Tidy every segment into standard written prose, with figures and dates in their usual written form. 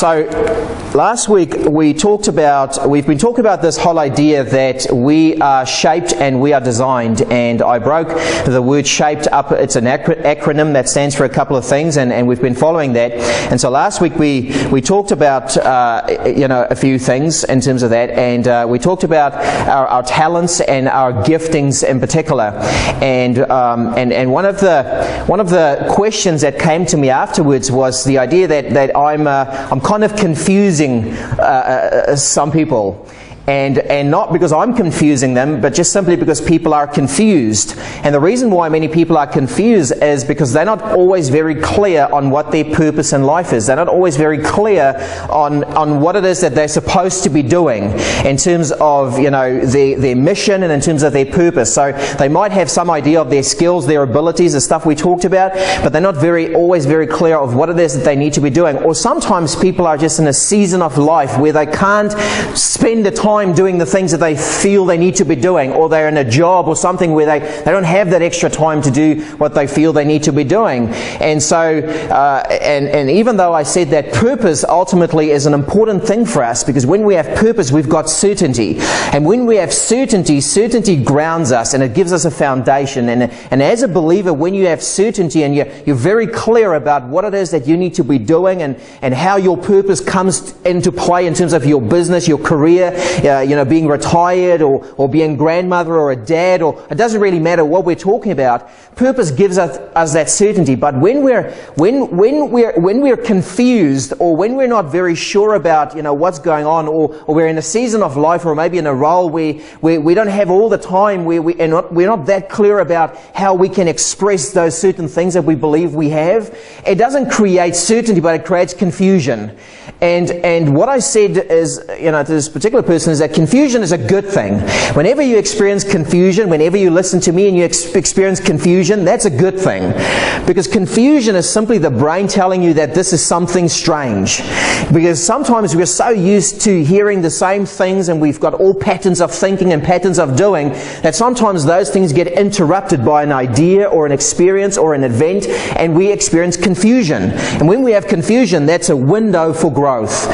So last week we've been talking about this whole idea that we are shaped and we are designed, and I broke the word shaped up. It's an acronym that stands for a couple of things, and we've been following that. And so last week we talked about a few things in terms of that, and we talked about our talents and our giftings in particular. And one of the questions that came to me afterwards was the idea that I'm kind of confusing some people. And not because I'm confusing them, but just simply because people are confused. And the reason why many people are confused is because they're not always very clear on what their purpose in life is. They're not always very clear on what it is that they're supposed to be doing in terms of, their mission and in terms of their purpose. So they might have some idea of their skills, their abilities, the stuff we talked about, but they're not always very clear of what it is that they need to be doing. Or sometimes people are just in a season of life where they can't spend the time doing the things that they feel they need to be doing, or they're in a job or something where they don't have that extra time to do what they feel they need to be doing. And so and even though I said that purpose ultimately is an important thing for us, because when we have purpose we've got certainty, and when we have certainty grounds us and it gives us a foundation. And as a believer, when you have certainty and you're very clear about what it is that you need to be doing and how your purpose comes into play in terms of your business, your career, being retired or being grandmother or a dad, or it doesn't really matter what we're talking about. Purpose gives us that certainty. But when we're confused, or when we're not very sure about what's going on, or we're in a season of life, or maybe in a role where we don't have all the time, where we're not that clear about how we can express those certain things that we believe we have, it doesn't create certainty, but it creates confusion. And what I said is, to this particular person, is that confusion is a good thing. Whenever you experience confusion, whenever you listen to me and you experience confusion, that's a good thing. Because confusion is simply the brain telling you that this is something strange. Because sometimes we're so used to hearing the same things, and we've got all patterns of thinking and patterns of doing, that sometimes those things get interrupted by an idea or an experience or an event, and we experience confusion. And when we have confusion, that's a window for growth.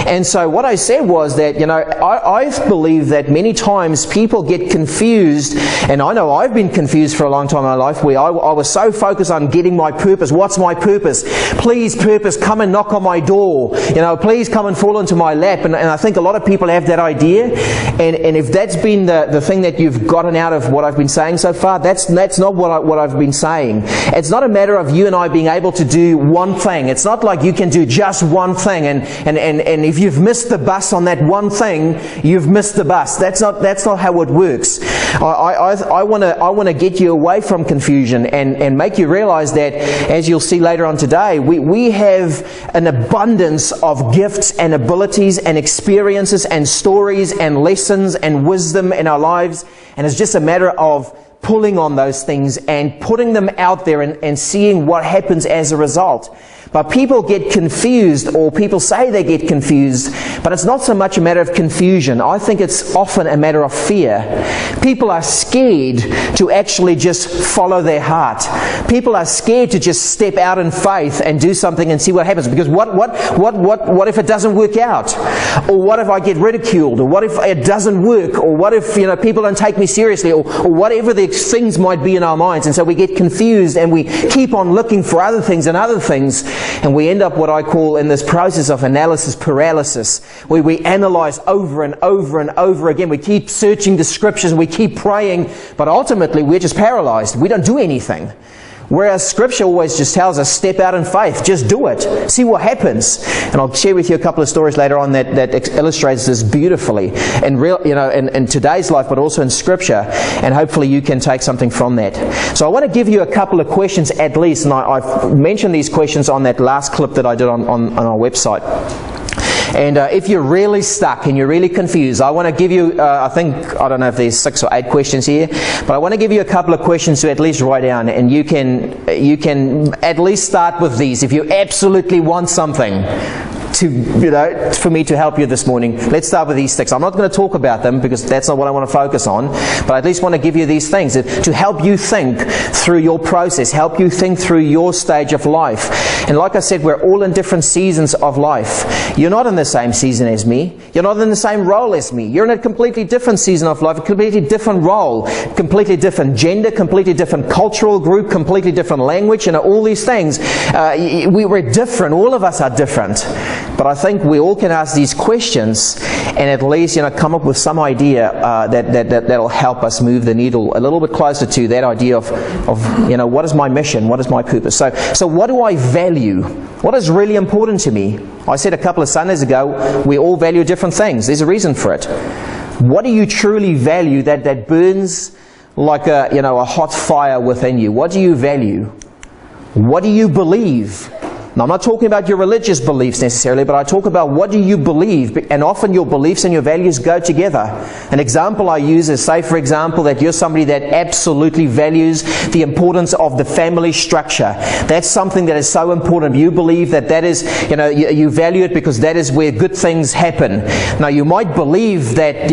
And so what I said was that, I believe that many times people get confused, and I know I've been confused for a long time in my life, where I was so focused on getting my purpose. What's my purpose? Please, purpose, come and knock on my door. Please come and fall into my lap. And I think a lot of people have that idea. And if that's been the thing that you've gotten out of what I've been saying so far, that's not what I've been saying. It's not a matter of you and I being able to do one thing. It's not like you can do just one thing, and if you've missed the bus on that one thing, you've missed the bus. That's not how it works. I want to get you away from confusion and make you realize that, as you'll see later on today, we have an abundance of gifts and abilities and experiences and stories and lessons and wisdom in our lives, and it's just a matter of pulling on those things and putting them out there and seeing what happens as a result. But people get confused, or people say they get confused, but it's not so much a matter of confusion. I think it's often a matter of fear. People are scared to actually just follow their heart. People are scared to just step out in faith and do something and see what happens. Because what if it doesn't work out? Or what if I get ridiculed? Or what if it doesn't work? Or what if people don't take me seriously? Or whatever the things might be in our minds. And so we get confused and we keep on looking for other things and other things. And we end up what I call in this process of analysis paralysis, where we analyze over and over and over again. We keep searching the scriptures and we keep praying, but ultimately we're just paralyzed. We don't do anything. Whereas Scripture always just tells us, step out in faith, just do it, see what happens. And I'll share with you a couple of stories later on that illustrates this beautifully in today's life, but also in Scripture. And hopefully you can take something from that. So I want to give you a couple of questions at least, and I've mentioned these questions on that last clip that I did on our website. And if you're really stuck and you're really confused, I want to give you, I don't know if there's 6 or 8 questions here, but I want to give you a couple of questions to at least write down, and you can at least start with these if you absolutely want something. for me to help you this morning. Let's start with these 6. I'm not going to talk about them because that's not what I want to focus on, but I at least want to give you these things to help you think through your process, help you think through your stage of life. And like I said, we're all in different seasons of life. You're not in the same season as me. You're not in the same role as me. You're in a completely different season of life, a completely different role, completely different gender, completely different cultural group, completely different language, all these things. We're different. All of us are different. But I think we all can ask these questions and at least come up with some idea that'll help us move the needle a little bit closer to that idea of what is my mission, what is my purpose. So what do I value? What is really important to me? I said a couple of Sundays ago, we all value different things. There's a reason for it. What do you truly value that burns like a hot fire within you? What do you value? What do you believe? Now, I'm not talking about your religious beliefs necessarily, but I talk about what do you believe, and often your beliefs and your values go together. An example I use is, say for example, that you're somebody that absolutely values the importance of the family structure. That's something that is so important. You believe that is, you value it because that is where good things happen. Now, you might believe that,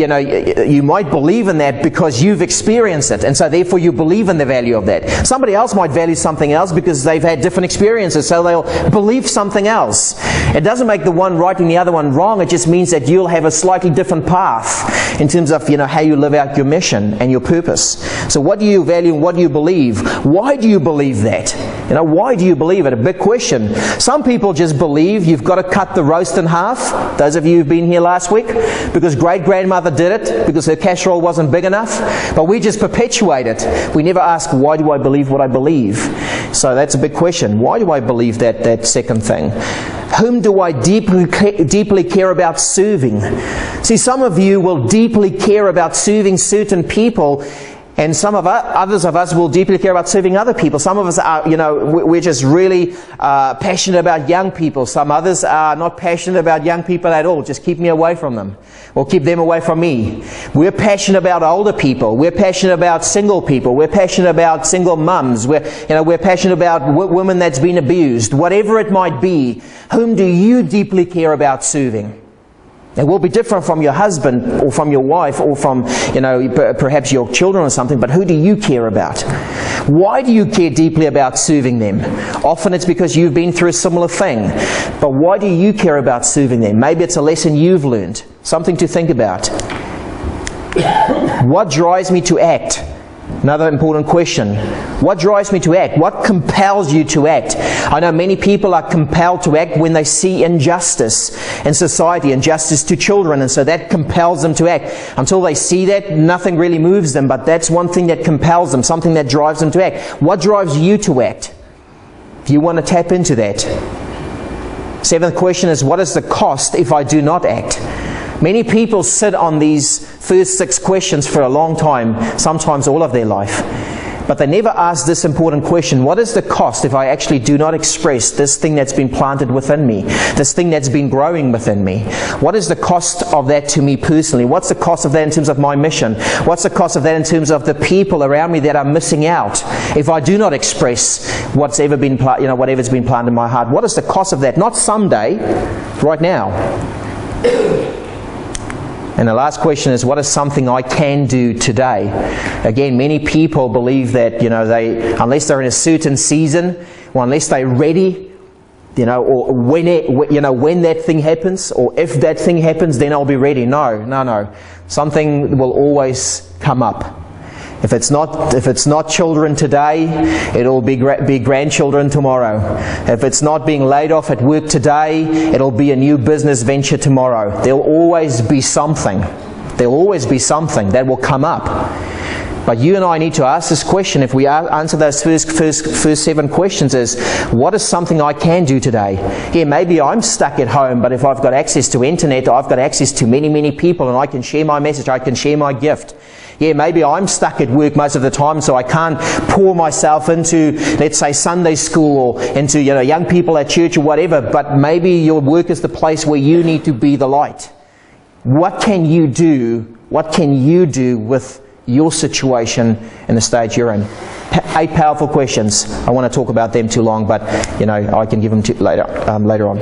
you might believe in that because you've experienced it, and so therefore you believe in the value of that. Somebody else might value something else because they've had different experiences, so they'll believe something else. It doesn't make the one right and the other one wrong. It just means that you'll have a slightly different path in terms of how you live out your mission and your purpose. So what do you value and what do you believe? Why do you believe that? Why do you believe it? A big question. Some people just believe you've got to cut the roast in half. Those of you who've been here last week, because great-grandmother did it, because her casserole wasn't big enough. But we just perpetuate it. We never ask, why do I believe what I believe? So that's a big question. Why do I believe that second thing? Whom do I deeply care about serving? See, some of you will deeply care about serving certain people, and others of us will deeply care about serving other people. Some of us are, we're just really passionate about young people. Some others are not passionate about young people at all. Just keep me away from them, or keep them away from me. We're passionate about older people. We're passionate about single people. We're passionate about single mums. We're passionate about women that's been abused. Whatever it might be, whom do you deeply care about serving? It will be different from your husband or from your wife or from, perhaps your children or something, but who do you care about? Why do you care deeply about serving them? Often it's because you've been through a similar thing. But why do you care about serving them? Maybe it's a lesson you've learned, something to think about. What drives me to act? Another important question. What drives me to act? What compels you to act? I know many people are compelled to act when they see injustice in society, injustice to children, and so that compels them to act. Until they see that, nothing really moves them, but that's one thing that compels them, something that drives them to act. What drives you to act? If you want to tap into that. 7th question is, what is the cost if I do not act? Many people sit on these first 6 questions for a long time, sometimes all of their life. But they never ask this important question: what is the cost if I actually do not express this thing that's been planted within me, this thing that's been growing within me? What is the cost of that to me personally? What's the cost of that in terms of my mission? What's the cost of that in terms of the people around me that are missing out if I do not express whatever's been planted in my heart? What is the cost of that? Not someday, right now. And the last question is, what is something I can do today? Again, many people believe that, unless they're in a certain season, or unless they're ready, or when that thing happens, or if that thing happens, then I'll be ready. No. Something will always come up. If it's not children today, it'll be grandchildren tomorrow. If it's not being laid off at work today, it'll be a new business venture tomorrow. There'll always be something. There'll always be something that will come up. But you and I need to ask this question. If we answer those first 7 questions, is what is something I can do today? Yeah, maybe I'm stuck at home, but if I've got access to internet, I've got access to many, many people, and I can share my message, I can share my gift. Yeah, maybe I'm stuck at work most of the time, so I can't pour myself into, let's say, Sunday school or into, young people at church or whatever, but maybe your work is the place where you need to be the light. What can you do? What can you do with your situation and the stage you're in? 8 powerful questions. I want to talk about them too long, but I can give them to later on.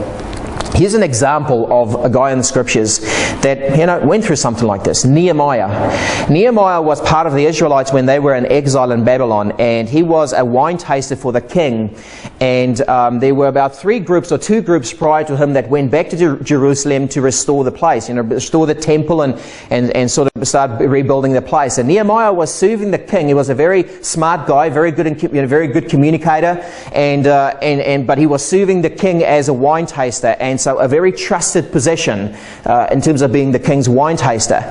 Here's an example of a guy in the scriptures that, went through something like this. Nehemiah. Nehemiah was part of the Israelites when they were in exile in Babylon, and he was a wine taster for the king. And there were about 2 groups prior to him that went back to Jerusalem to restore the place, restore the temple and sort of start rebuilding the place. And Nehemiah was serving the king. He was a very smart guy, very good, very good communicator, but he was serving the king as a wine taster. And so a very trusted position in terms of being the king's wine taster.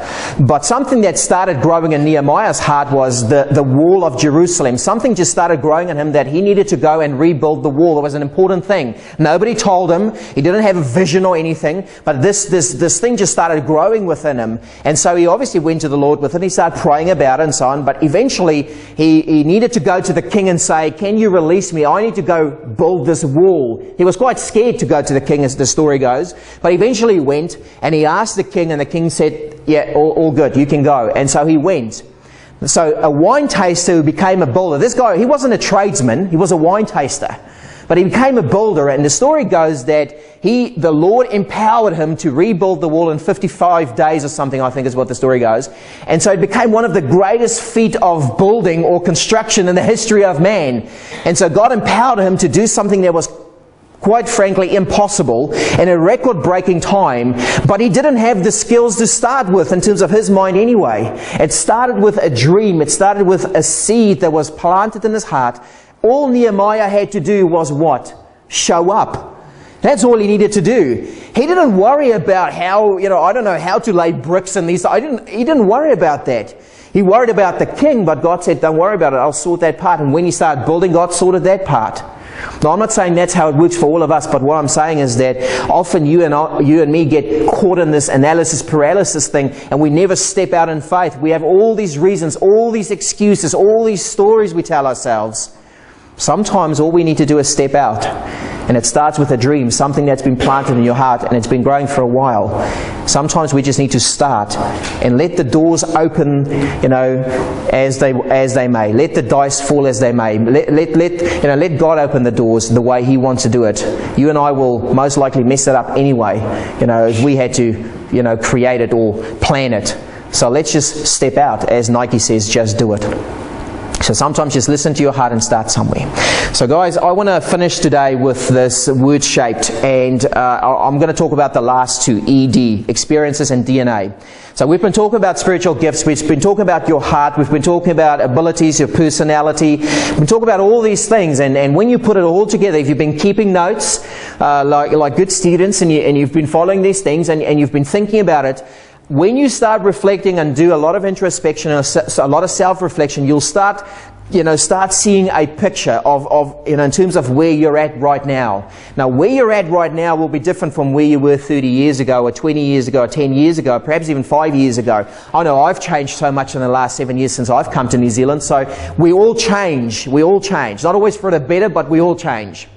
But something that started growing in Nehemiah's heart was the wall of Jerusalem. Something just started growing in him that he needed to go and rebuild the wall. It was an important thing. Nobody told him. He didn't have a vision or anything. But this thing just started growing within him. And so he obviously went to the Lord with it. He started praying about it and so on. But eventually he needed to go to the king and say, "Can you release me? I need to go build this wall." He was quite scared to go to the king, as the story goes. But eventually he went and he asked the king, and the king said, "Yeah, all good, you can go." And so he went. So a wine taster who became a builder. This guy, he wasn't a tradesman, he was a wine taster. But he became a builder, and the story goes that the Lord empowered him to rebuild the wall in 55 days or something, I think is what the story goes. And so it became one of the greatest feat of building or construction in the history of man. And so God empowered him to do something that was quite frankly impossible in a record-breaking time, but he didn't have the skills to start with in terms of his mind anyway. It started with a dream. It started with a seed that was planted in his heart. All Nehemiah had to do was what? Show up. That's all he needed to do. He didn't worry about how, I don't know how to lay bricks in these. He didn't worry about that. He worried about the king, but God said, "Don't worry about it. I'll sort that part." And when he started building, God sorted that part. Now, I'm not saying that's how it works for all of us, but what I'm saying is that often you and me get caught in this analysis paralysis thing, and we never step out in faith. We have all these reasons, all these excuses, all these stories we tell ourselves. Sometimes all we need to do is step out. And it starts with a dream, something that's been planted in your heart and it's been growing for a while. Sometimes we just need to start and let the doors open, as they may. Let the dice fall as they may. Let God open the doors the way He wants to do it. You and I will most likely mess it up anyway, if we had to, create it or plan it. So let's just step out, as Nike says, just do it. So sometimes just listen to your heart and start somewhere. So guys, I want to finish today with this word shaped, and I'm going to talk about the last two, ED, experiences, and DNA. So we've been talking about spiritual gifts, we've been talking about your heart, we've been talking about abilities, your personality, we've been talking about all these things, and when you put it all together, if you've been keeping notes, like good students, and you've been following these things, and you've been thinking about it, when you start reflecting and do a lot of introspection and a lot of self-reflection, you'll start seeing a picture of in terms of where you're at right now. Now, where you're at right now will be different from where you were 30 years ago, or 20 years ago, or 10 years ago, perhaps even 5 years ago. I know I've changed so much in the last 7 years since I've come to New Zealand, so we all change. We all change. Not always for the better, but we all change.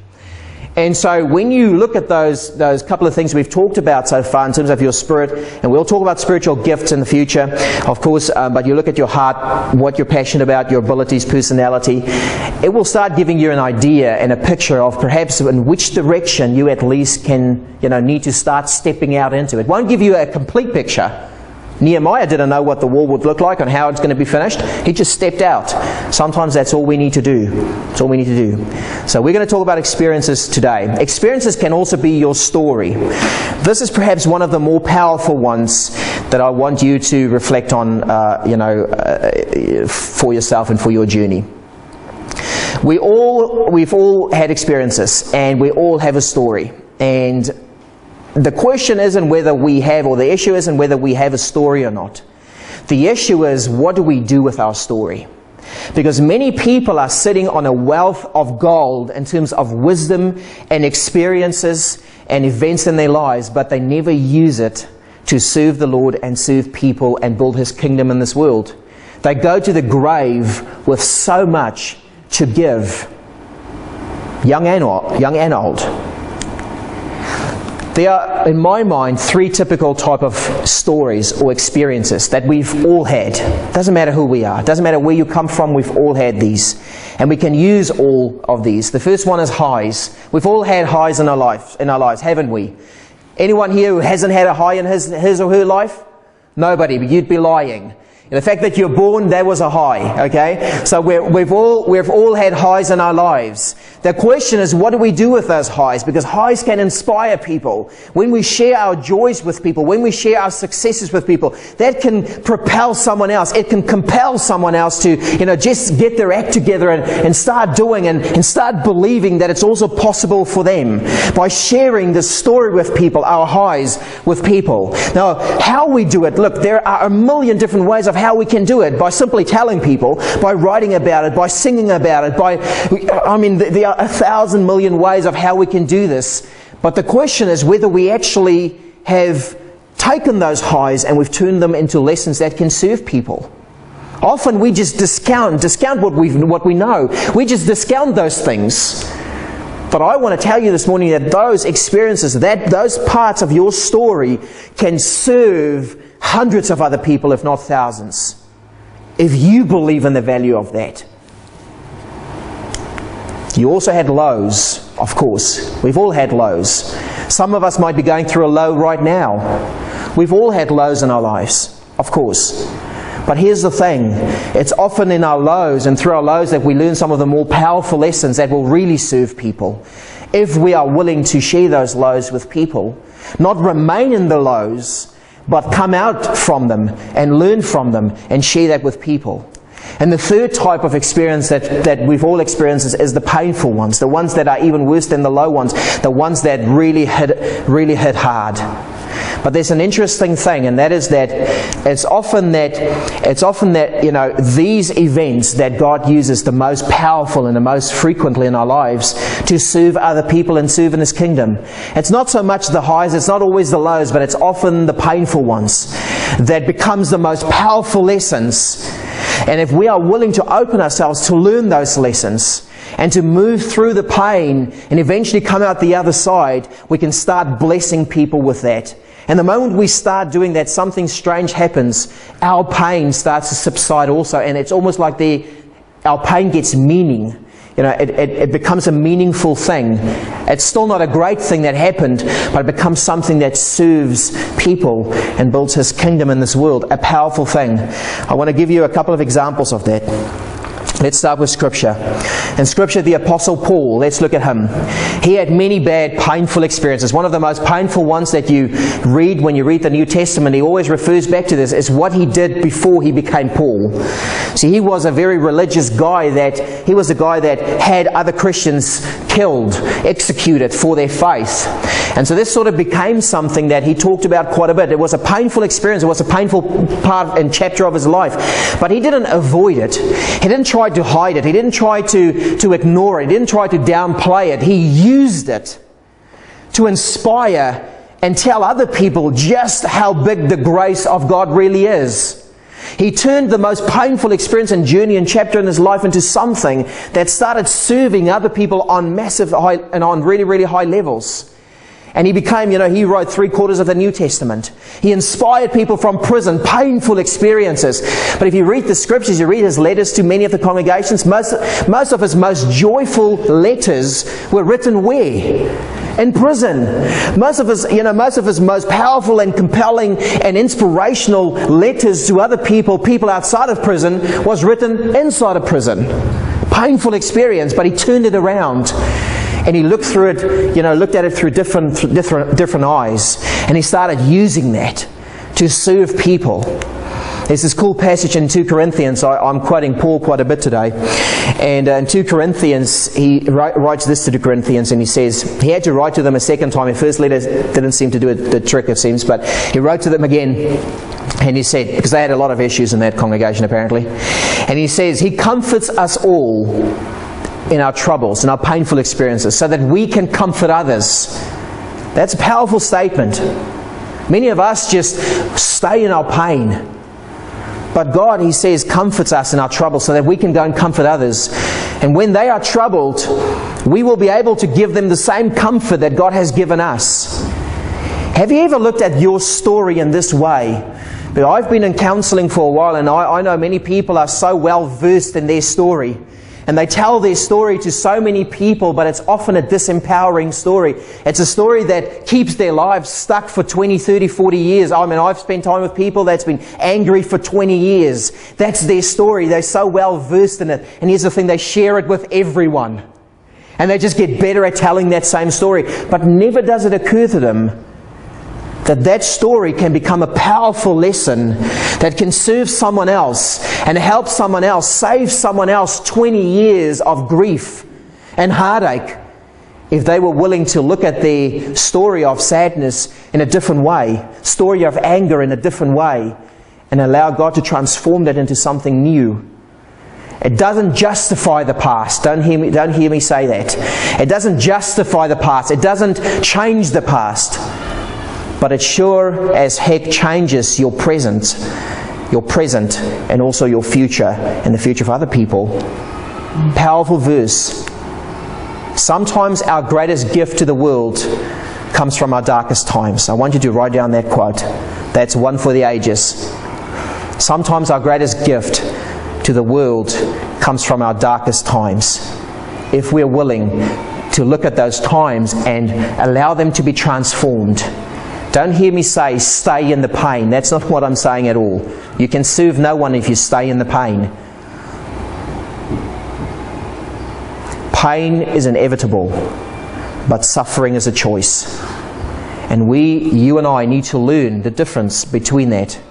And so when you look at those couple of things we've talked about so far in terms of your spirit, and we'll talk about spiritual gifts in the future, of course, but you look at your heart, what you're passionate about, your abilities, personality, it will start giving you an idea and a picture of perhaps in which direction you at least can, need to start stepping out into. It won't give you a complete picture. Nehemiah didn't know what the wall would look like and how it's going to be finished. He just stepped out. Sometimes that's all we need to do. That's all we need to do. So we're going to talk about experiences today. Experiences can also be your story. This is perhaps one of the more powerful ones that I want you to reflect on, for yourself and for your journey. We've all had experiences, and we all have a story. And the question isn't whether we have, or the issue isn't whether we have a story or not. The issue is, what do we do with our story? Because many people are sitting on a wealth of gold in terms of wisdom and experiences and events in their lives, but they never use it to serve the Lord and serve people and build His kingdom in this world. They go to the grave with so much to give, young and old. There are, in my mind, 3 typical type of stories or experiences that we've all had. Doesn't matter who we are. Doesn't matter where you come from. We've all had these. And we can use all of these. The first one is highs. We've all had highs in our lives, haven't we? Anyone here who hasn't had a high in his or her life? Nobody, but you'd be lying. And the fact that you're born, that was a high, okay? So we've all had highs in our lives. The question is, what do we do with those highs? Because highs can inspire people. When we share our joys with people, when we share our successes with people, that can propel someone else. It can compel someone else to, just get their act together and start doing and start believing that it's also possible for them. By sharing the story with people, our highs with people. Now, how we do it, look, there are a million different ways of how we can do it. By simply telling people, by writing about it, by singing about it, there are 1,000 million ways of how we can do this. But the question is whether we actually have taken those highs and we've turned them into lessons that can serve people. Often we just discount what we know. We just discount those things. But I want to tell you this morning that those experiences, those parts of your story can serve hundreds of other people, if not thousands, if you believe in the value of that. You also had lows, of course. We've all had lows. Some of us might be going through a low right now. We've all had lows in our lives, of course. But here's the thing. It's often in our lows and through our lows that we learn some of the more powerful lessons that will really serve people. If we are willing to share those lows with people, not remain in the lows, but come out from them and learn from them and share that with people. And the third type of experience that we've all experienced is the painful ones, the ones that are even worse than the low ones, the ones that really hit hard. But there's an interesting thing, and that is that it's often that these events that God uses the most powerful and the most frequently in our lives to serve other people and serve in His kingdom. It's not so much the highs, it's not always the lows, but it's often the painful ones that becomes the most powerful lessons. And if we are willing to open ourselves to learn those lessons and to move through the pain and eventually come out the other side, we can start blessing people with that. And the moment we start doing that, something strange happens. Our pain starts to subside also, and it's almost like our pain gets meaning. It becomes a meaningful thing. It's still not a great thing that happened, but it becomes something that serves people and builds His kingdom in this world. A powerful thing. I want to give you a couple of examples of that. Let's start with Scripture. In Scripture, the Apostle Paul, let's look at him. He had many bad, painful experiences. One of the most painful ones that you read when you read the New Testament, he always refers back to this, is what he did before he became Paul. See, he was a very religious guy he was a guy that had other Christians killed, executed for their faith. And so this sort of became something that he talked about quite a bit. It was a painful experience. It was a painful part and chapter of his life. But he didn't avoid it. He didn't try to hide it. He didn't try to ignore it. He didn't try to downplay it. He used it to inspire and tell other people just how big the grace of God really is. He turned the most painful experience and journey and chapter in his life into something that started serving other people on massive high and on really, really high levels. And he became, he wrote 3/4 of the New Testament. He inspired people from prison, painful experiences. But if you read the Scriptures, you read his letters to many of the congregations, most of his most joyful letters were written where? In prison. Most of his most powerful and compelling and inspirational letters to other people outside of prison, was written inside of prison. Painful experience, but he turned it around. And he looked through it, looked at it through different eyes. And he started using that to serve people. There's this cool passage in 2 Corinthians. I'm quoting Paul quite a bit today. And in 2 Corinthians, he writes this to the Corinthians, and he says, he had to write to them a second time. His first letter didn't seem to do the trick, it seems, but he wrote to them again. And he said, because they had a lot of issues in that congregation apparently. And he says, He comforts us all in our troubles, in our painful experiences, so that we can comfort others. That's a powerful statement. Many of us just stay in our pain. But God, He says, comforts us in our troubles so that we can go and comfort others. And when they are troubled, we will be able to give them the same comfort that God has given us. Have you ever looked at your story in this way? But I've been in counseling for a while, and I know many people are so well versed in their story. And they tell their story to so many people, but it's often a disempowering story. It's a story that keeps their lives stuck for 20, 30, 40 years. I mean, I've spent time with people that's been angry for 20 years. That's their story. They're so well versed in it. And here's the thing, they share it with everyone. And they just get better at telling that same story. But never does it occur to them that that story can become a powerful lesson that can serve someone else and help someone else, save someone else 20 years of grief and heartache if they were willing to look at their story of sadness in a different way, story of anger in a different way, and allow God to transform that into something new. It doesn't justify the past. Don't hear me say that. It doesn't justify the past. It doesn't change the past. But it sure as heck changes your present, and also your future, and the future of other people. Powerful verse. Sometimes our greatest gift to the world comes from our darkest times. I want you to write down that quote. That's one for the ages. Sometimes our greatest gift to the world comes from our darkest times. If we're willing to look at those times and allow them to be transformed. Don't hear me say, stay in the pain. That's not what I'm saying at all. You can serve no one if you stay in the pain. Pain is inevitable, but suffering is a choice. And you and I need to learn the difference between that.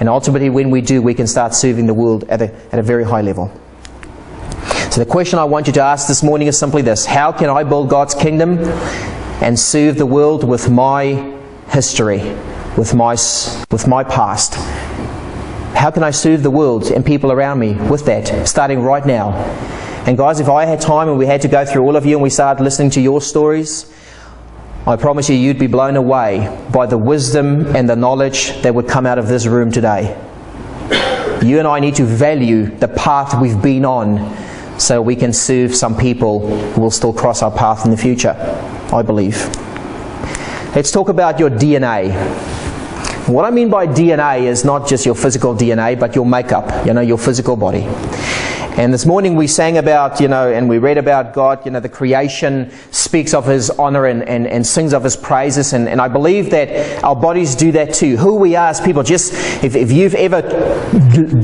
And ultimately, when we do, we can start serving the world at a very high level. So the question I want you to ask this morning is simply this: how can I build God's kingdom and serve the world with my history, with my past? How can I serve the world and people around me with that, starting right now? And guys, if I had time and we had to go through all of you and we started listening to your stories, I promise you, you'd be blown away by the wisdom and the knowledge that would come out of this room today. You and I need to value the path we've been on so we can serve some people who will still cross our path in the future, I believe. Let's talk about your DNA. What I mean by DNA is not just your physical DNA, but your makeup, your physical body. And this morning we sang about, and we read about God, the creation speaks of His honor and sings of His praises. And I believe that our bodies do that too. Who we are as people, just if you've ever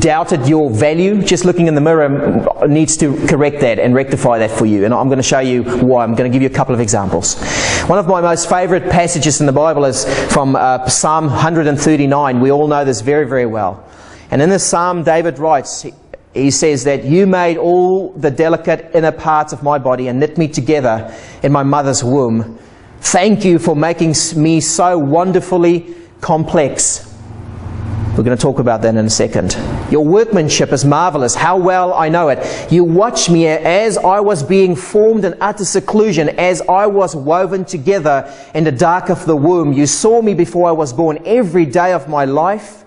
doubted your value, just looking in the mirror needs to correct that and rectify that for you. And I'm going to show you why. I'm going to give you a couple of examples. One of my most favorite passages in the Bible is from Psalm 139. We all know this very, very well. And in this psalm, David writes, he says that you made all the delicate inner parts of my body and knit me together in my mother's womb. Thank you for making me so wonderfully complex. We're going to talk about that in a second. Your workmanship is marvelous. How well I know it. You watched me as I was being formed in utter seclusion, as I was woven together in the dark of the womb. You saw me before I was born. Every day of my life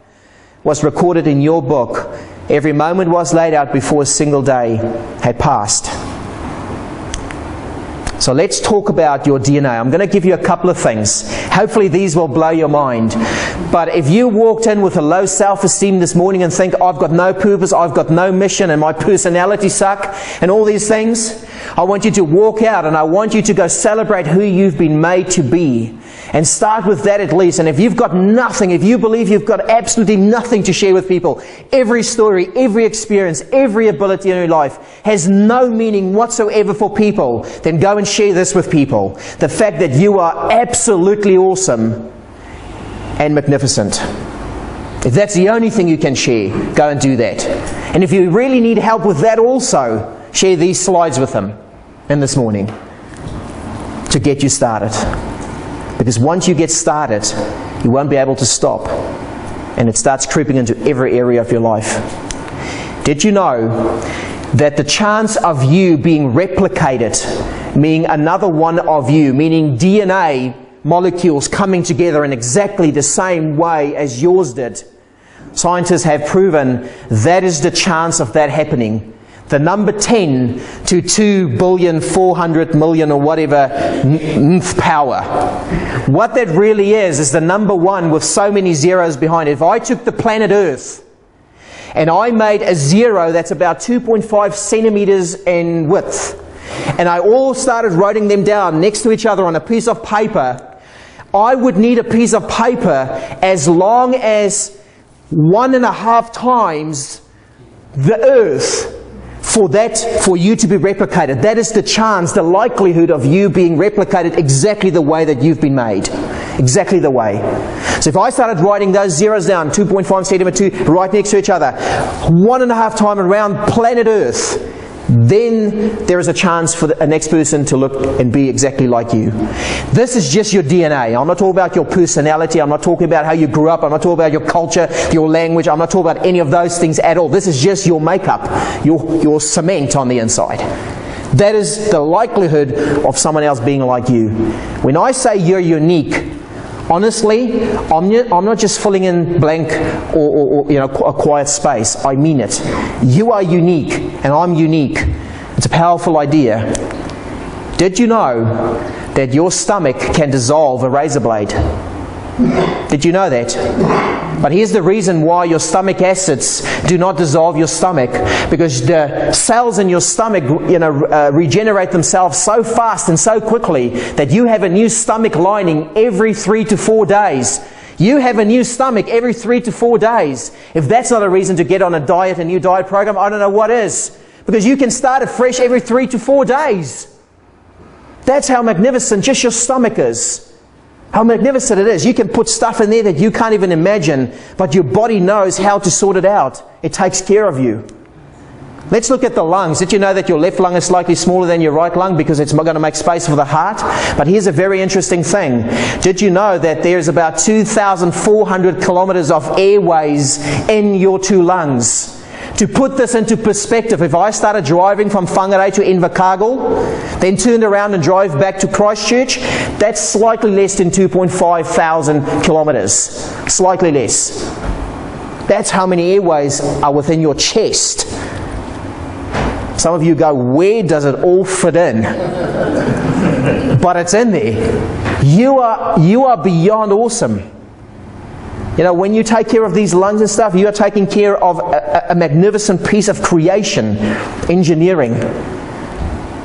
was recorded in your book. Every moment was laid out before a single day had passed. So let's talk about your DNA. I'm going to give you a couple of things. Hopefully these will blow your mind. But if you walked in with a low self-esteem this morning and think, I've got no purpose, I've got no mission, and my personality suck, and all these things, I want you to walk out and I want you to go celebrate who you've been made to be. And start with that at least. And if you've got nothing, if you believe you've got absolutely nothing to share with people, every story, every experience, every ability in your life has no meaning whatsoever for people, then go and share this with people. The fact that you are absolutely awesome and magnificent. If that's the only thing you can share, go and do that. And if you really need help with that also, share these slides with them in this morning to get you started. Because once you get started, you won't be able to stop. And it starts creeping into every area of your life. Did you know that the chance of you being replicated, meaning another one of you, meaning DNA molecules coming together in exactly the same way as yours did, scientists have proven that is the chance of that happening. The number 10 to 2,400,000,000 or whatever nth power. What that really is the number 1 with so many zeros behind it. If I took the planet Earth and I made a zero that's about 2.5 centimeters in width, and I all started writing them down next to each other on a piece of paper, I would need a piece of paper as long as 1.5 times the earth for you to be replicated. That is the chance, the likelihood of you being replicated exactly the way that you've been made. Exactly the way. So if I started writing those zeros down, 2.5 centimeter, 2, right next to each other, 1.5 times around planet Earth, then there is a chance for the next person to look and be exactly like you. This is just your DNA. I'm not talking about your personality. I'm not talking about how you grew up. I'm not talking about your culture, your language. I'm not talking about any of those things at all. This is just your makeup, your cement on the inside. That is the likelihood of someone else being like you. When I say you're unique, honestly, I'm not just filling in blank or a quiet space. I mean it. You are unique, and I'm unique. It's a powerful idea. Did you know that your stomach can dissolve a razor blade? Did you know that? But here's the reason why your stomach acids do not dissolve your stomach, because the cells in your stomach regenerate themselves so fast and so quickly that you have a new stomach lining every 3 to 4 days. You have a new stomach every 3 to 4 days. If that's not a reason to get on a diet, a new diet program, I don't know what is. Because you can start afresh every 3 to 4 days. That's how magnificent just your stomach is. How magnificent it is. You can put stuff in there that you can't even imagine, but your body knows how to sort it out. It takes care of you. Let's look at the lungs. Did you know that your left lung is slightly smaller than your right lung because it's going to make space for the heart? But here's a very interesting thing. Did you know that there's about 2,400 kilometers of airways in your 2 lungs? To put this into perspective, if I started driving from Whangarei to Invercargill, then turned around and drove back to Christchurch, that's slightly less than 2.5 thousand kilometers. Slightly less. That's how many airways are within your chest. Some of you go, where does it all fit in? But it's in there. You are beyond awesome. You know, when you take care of these lungs and stuff, you are taking care of a magnificent piece of creation, engineering.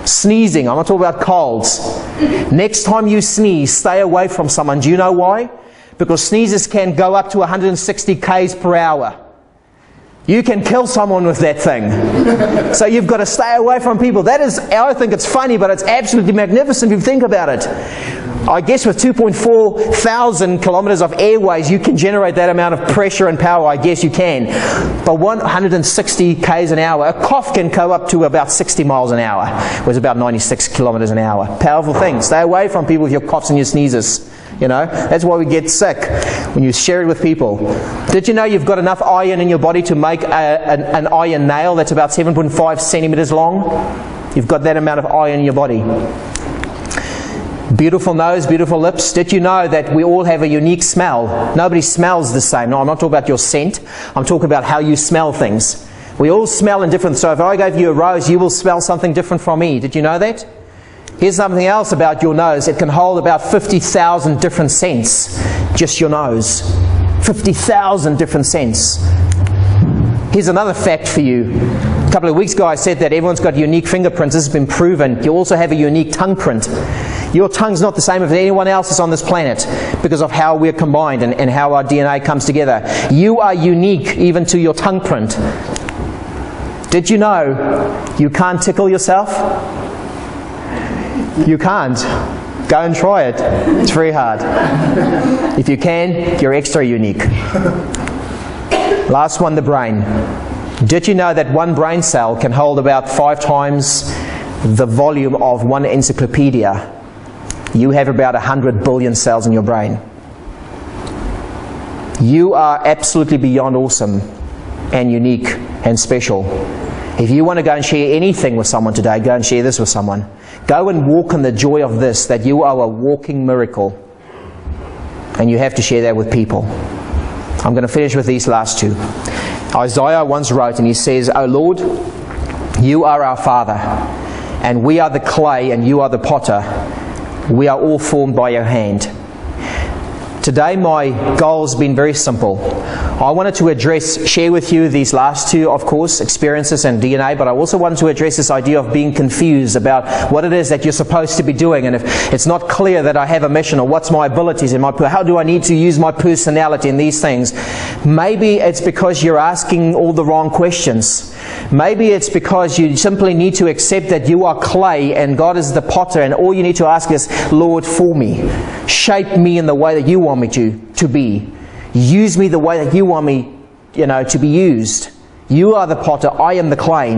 Sneezing, I'm not talking about colds. Next time you sneeze, stay away from someone. Do you know why? Because sneezes can go up to 160 k's per hour. You can kill someone with that thing. So you've got to stay away from people. That is, I think it's funny, but it's absolutely magnificent if you think about it. I guess with 2.4 thousand kilometers of airways, you can generate that amount of pressure and power. I guess you can. But 160 k's an hour, a cough can go up to about 60 miles an hour, which is about 96 kilometers an hour. Powerful thing. Stay away from people with your coughs and your sneezes. You know, that's why we get sick when you share it with people. Did you know you've got enough iron in your body to make an iron nail that's about 7.5 centimeters long? You've got that amount of iron in your body. Beautiful nose, beautiful lips. Did you know that we all have a unique smell? Nobody smells the same. No, I'm not talking about your scent. I'm talking about how you smell things. We all smell in different. So if I gave you a rose, you will smell something different from me. Did you know that? Here's something else about your nose. It can hold about 50,000 different scents. Just your nose. 50,000 different scents. Here's another fact for you. A couple of weeks ago I said that everyone's got unique fingerprints. This has been proven. You also have a unique tongue print. Your tongue's not the same as anyone else's on this planet because of how we're combined and how our DNA comes together. You are unique even to your tongue print. Did you know you can't tickle yourself? You can't. Go and try it. It's very hard. If you can, you're extra unique. Last one, the brain. Did you know that one brain cell can hold about 5 times the volume of one encyclopedia? You have about 100 billion cells in your brain. You are absolutely beyond awesome and unique and special. If you want to go and share anything with someone today, go and share this with someone. Go and walk in the joy of this, that you are a walking miracle. And you have to share that with people. I'm going to finish with these last 2. Isaiah once wrote, and he says, "O Lord, you are our Father, and we are the clay, and you are the potter. We are all formed by your hand." Today my goal has been very simple. I wanted to share with you these last two, of course, experiences and DNA, but I also wanted to address this idea of being confused about what it is that you're supposed to be doing, and if it's not clear that I have a mission, or what's my abilities, and how do I need to use my personality in these things. Maybe it's because you're asking all the wrong questions. Maybe it's because you simply need to accept that you are clay and God is the potter, and all you need to ask is, Lord, form me. Shape me in the way that you want me to be. Use me the way that you want me, to be used. You are the potter, I am the clay.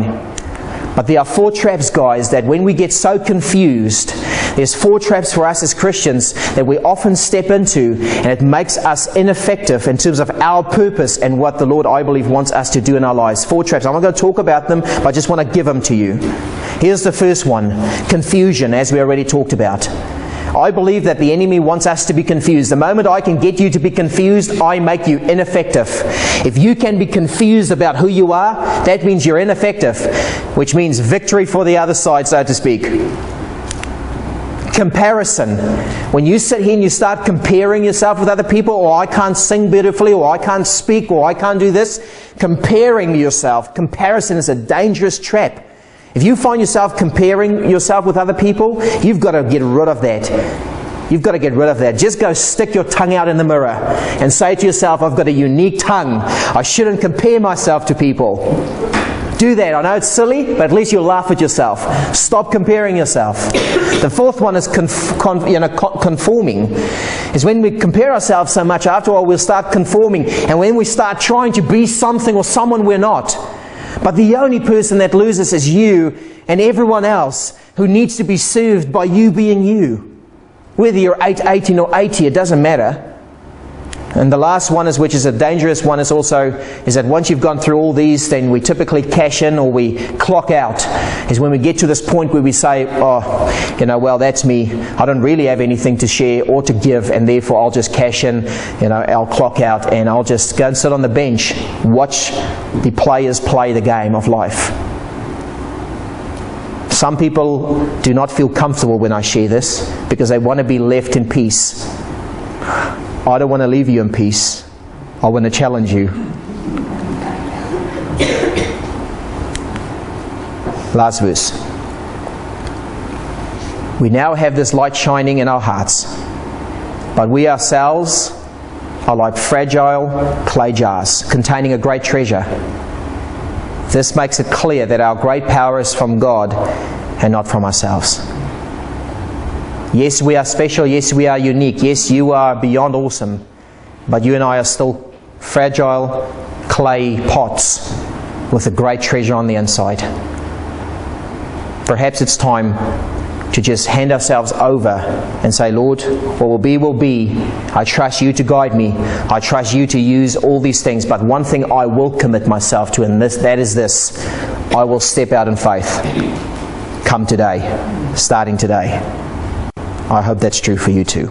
But there are 4 traps, guys, that when we get so confused, there's 4 traps for us as Christians that we often step into, and it makes us ineffective in terms of our purpose and what the Lord, I believe, wants us to do in our lives. 4 traps. I'm not going to talk about them, but I just want to give them to you. Here's the first one: confusion, as we already talked about. I believe that the enemy wants us to be confused. The moment I can get you to be confused, I make you ineffective. If you can be confused about who you are, that means you're ineffective, which means victory for the other side, so to speak. Comparison. When you sit here and you start comparing yourself with other people, or I can't sing beautifully, or I can't speak, or I can't do this, comparing yourself. Comparison is a dangerous trap. If you find yourself comparing yourself with other people, you've got to get rid of that. You've got to get rid of that. Just go stick your tongue out in the mirror and say to yourself, I've got a unique tongue. I shouldn't compare myself to people. Do that. I know it's silly, but at least you'll laugh at yourself. Stop comparing yourself. The fourth one is conforming. Is when we compare ourselves so much, after all, we'll start conforming. And when we start trying to be something or someone we're not. But the only person that loses is you and everyone else who needs to be served by you being you. Whether you're 18 or 80, it doesn't matter. And the last one, which is a dangerous one, is that once you've gone through all these, then we typically cash in or we clock out. Is when we get to this point where we say, well, that's me. I don't really have anything to share or to give, and therefore I'll just cash in, I'll clock out, and I'll just go and sit on the bench, watch the players play the game of life. Some people do not feel comfortable when I share this because they want to be left in peace. I don't want to leave you in peace. I want to challenge you. Last verse. We now have this light shining in our hearts, but we ourselves are like fragile clay jars containing a great treasure. This makes it clear that our great power is from God and not from ourselves. Yes, we are special. Yes, we are unique. Yes, you are beyond awesome. But you and I are still fragile clay pots with a great treasure on the inside. Perhaps it's time to just hand ourselves over and say, Lord, what will be, will be. I trust you to guide me. I trust you to use all these things. But one thing I will commit myself to, and that is this. I will step out in faith. Come today. Starting today. I hope that's true for you too.